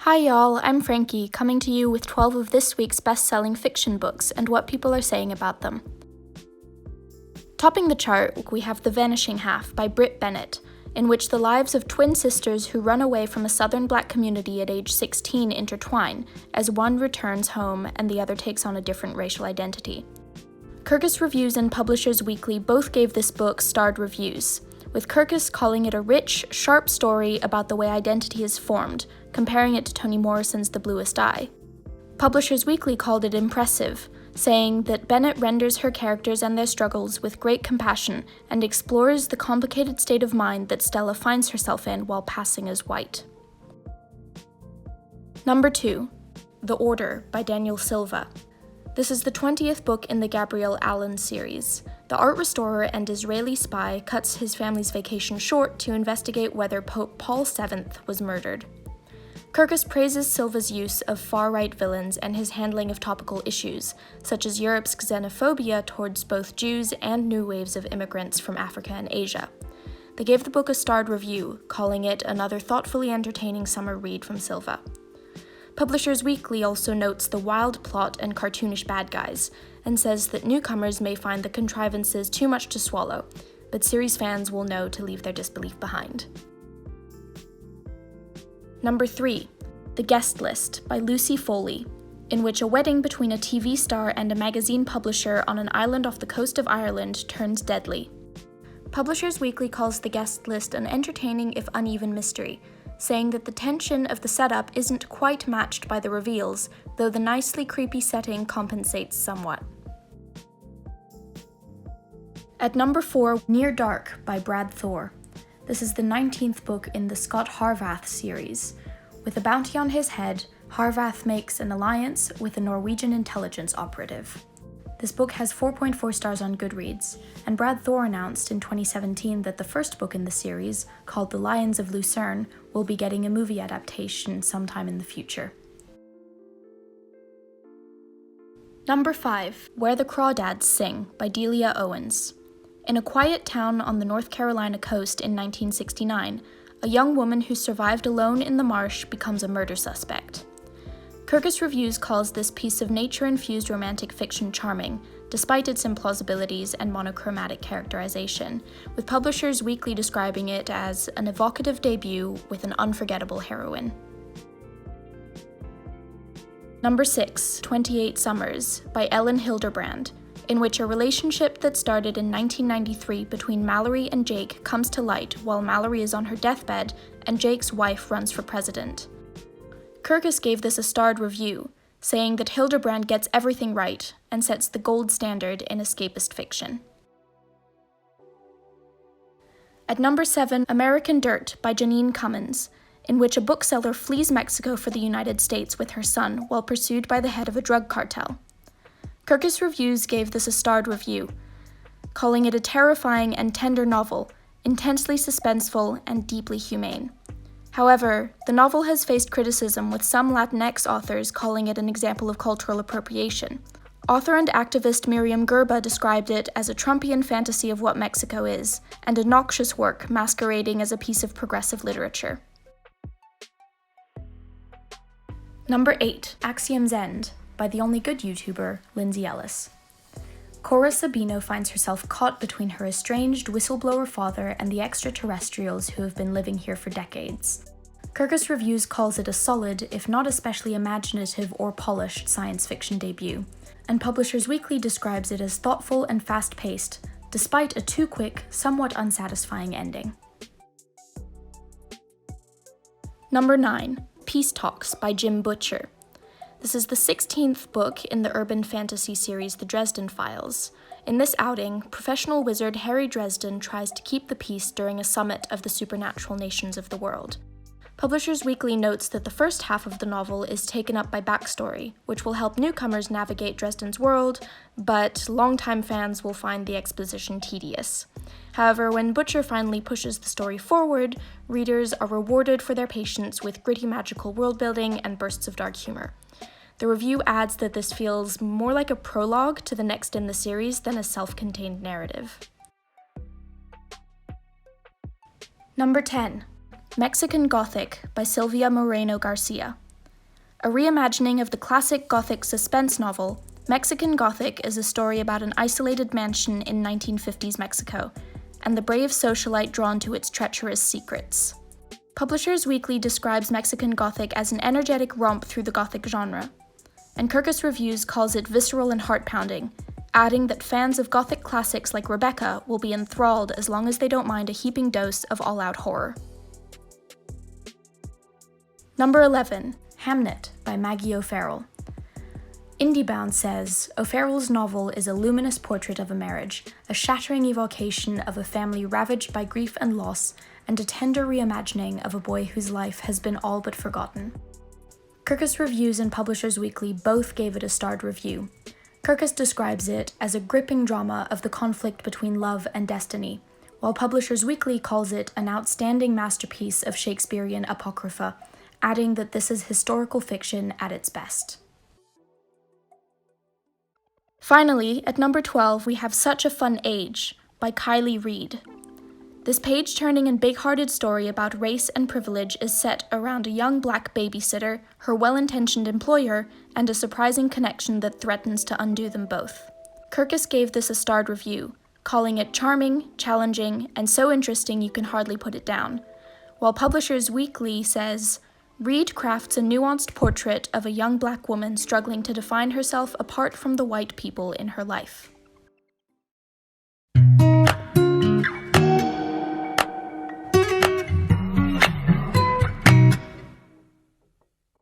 Hi y'all, I'm Frankie, coming to you with 12 of this week's best-selling fiction books and what people are saying about them. Topping the chart, we have The Vanishing Half by BRIT BENNETT, in which the lives of twin sisters who run away from a southern black community at age 16 intertwine, as one returns home and the other takes on a different racial identity. Kirkus Reviews and Publishers Weekly both gave this book starred reviews, with Kirkus calling it a rich, sharp story about the way identity is formed, comparing it to Toni Morrison's The Bluest Eye. Publishers Weekly called it impressive, saying that Bennett renders her characters and their struggles with great compassion and explores the complicated state of mind that Stella finds herself in while passing as white. Number 2. The Order by Daniel Silva. This is the 20th book in the Gabrielle Allon series. The art restorer and Israeli spy cuts his family's vacation short to investigate whether Pope Paul VII was murdered. Kirkus praises Silva's use of far-right villains and his handling of topical issues, such as Europe's xenophobia towards both Jews and new waves of immigrants from Africa and Asia. They gave the book a starred review, calling it another thoughtfully entertaining summer read from Silva. Publishers Weekly also notes the wild plot and cartoonish bad guys, and says that newcomers may find the contrivances too much to swallow, but series fans will know to leave their disbelief behind. Number 3. The Guest List by Lucy Foley, in which a wedding between a TV star and a magazine publisher on an island off the coast of Ireland turns deadly. Publishers Weekly calls The Guest List an entertaining if uneven mystery, saying that the tension of the setup isn't quite matched by the reveals, though the nicely creepy setting compensates somewhat. At number 4, Near Dark by Brad THOR. This is the 19th book in the Scott Harvath series. With a bounty on his head, Harvath makes an alliance with a Norwegian intelligence operative. This book has 4.4 stars on Goodreads, and Brad THOR announced in 2017 that the first book in the series, called The Lions of Lucerne, will be getting a movie adaptation sometime in the future. Number 5. Where the Crawdads Sing by DELIA Owens. In a quiet town on the North Carolina coast in 1969, a young woman who survived alone in the marsh becomes a murder suspect. Kirkus Reviews calls this piece of nature-infused romantic fiction charming, despite its implausibilities and monochromatic characterization, with Publishers Weekly describing it as an evocative debut with an unforgettable heroine. Number 6. 28 Summers by Ellen Hilderbrand, in which a relationship that started in 1993 between Mallory and Jake comes to light while Mallory is on her deathbed and Jake's wife runs for president. Kirkus gave this a starred review, saying that Hilderbrand gets everything right and sets the gold standard in escapist fiction. At number 7, American Dirt by JEANINE CUMMINS, in which a bookseller flees Mexico for the United States with her son while pursued by the head of a drug cartel. Kirkus Reviews gave this a starred review, calling it a terrifying and tender novel, intensely suspenseful and deeply humane. However, the novel has faced criticism, with some Latinx authors calling it an example of cultural appropriation. Author and activist Miriam Gerba described it as a Trumpian fantasy of what Mexico is, and a noxious work masquerading as a piece of progressive literature. Number 8. Axiom's End by the only good YouTuber, Lindsay Ellis. Cora Sabino finds herself caught between her estranged whistleblower father and the extraterrestrials who have been living here for decades. Kirkus Reviews calls it a solid, if not especially imaginative or polished, science fiction debut, and Publishers Weekly describes it as thoughtful and fast-paced, despite a too quick, somewhat unsatisfying ending. Number 9. Peace Talks by Jim Butcher. This is the 16th book in the urban fantasy series The Dresden Files. In this outing, professional wizard Harry Dresden tries to keep the peace during a summit of the supernatural nations of the world. Publishers Weekly notes that the first half of the novel is taken up by backstory, which will help newcomers navigate Dresden's world, but longtime fans will find the exposition tedious. However, when Butcher finally pushes the story forward, readers are rewarded for their patience with gritty magical world-building and bursts of dark humor. The review adds that this feels more like a prologue to the next in the series than a self-contained narrative. Number 10. Mexican Gothic by SILVIA Moreno-GARCIA. A reimagining of the classic Gothic suspense novel, Mexican Gothic is a story about an isolated mansion in 1950s Mexico, and the brave socialite drawn to its treacherous secrets. Publishers Weekly describes Mexican Gothic as an energetic romp through the Gothic genre, and Kirkus Reviews calls it visceral and heart-pounding, adding that fans of Gothic classics like Rebecca will be enthralled as long as they don't mind a heaping dose of all-out horror. Number 11. HAMNET by Maggie O'Farrell. IndieBound says, O'Farrell's novel is a luminous portrait of a marriage, a shattering evocation of a family ravaged by grief and loss, and a tender reimagining of a boy whose life has been all but forgotten. Kirkus Reviews and Publishers Weekly both gave it a starred review. Kirkus describes it as a gripping drama of the conflict between love and destiny, while Publishers Weekly calls it an outstanding masterpiece of Shakespearean apocrypha, adding that this is historical fiction at its best. Finally, at number 12, we have Such a Fun Age by KILEY REID. This page-turning and big-hearted story about race and privilege is set around a young black babysitter, her well-intentioned employer, and a surprising connection that threatens to undo them both. Kirkus gave this a starred review, calling it charming, challenging, and so interesting you can hardly put it down, while Publishers Weekly says, Reid crafts a nuanced portrait of a young black woman struggling to define herself apart from the white people in her life.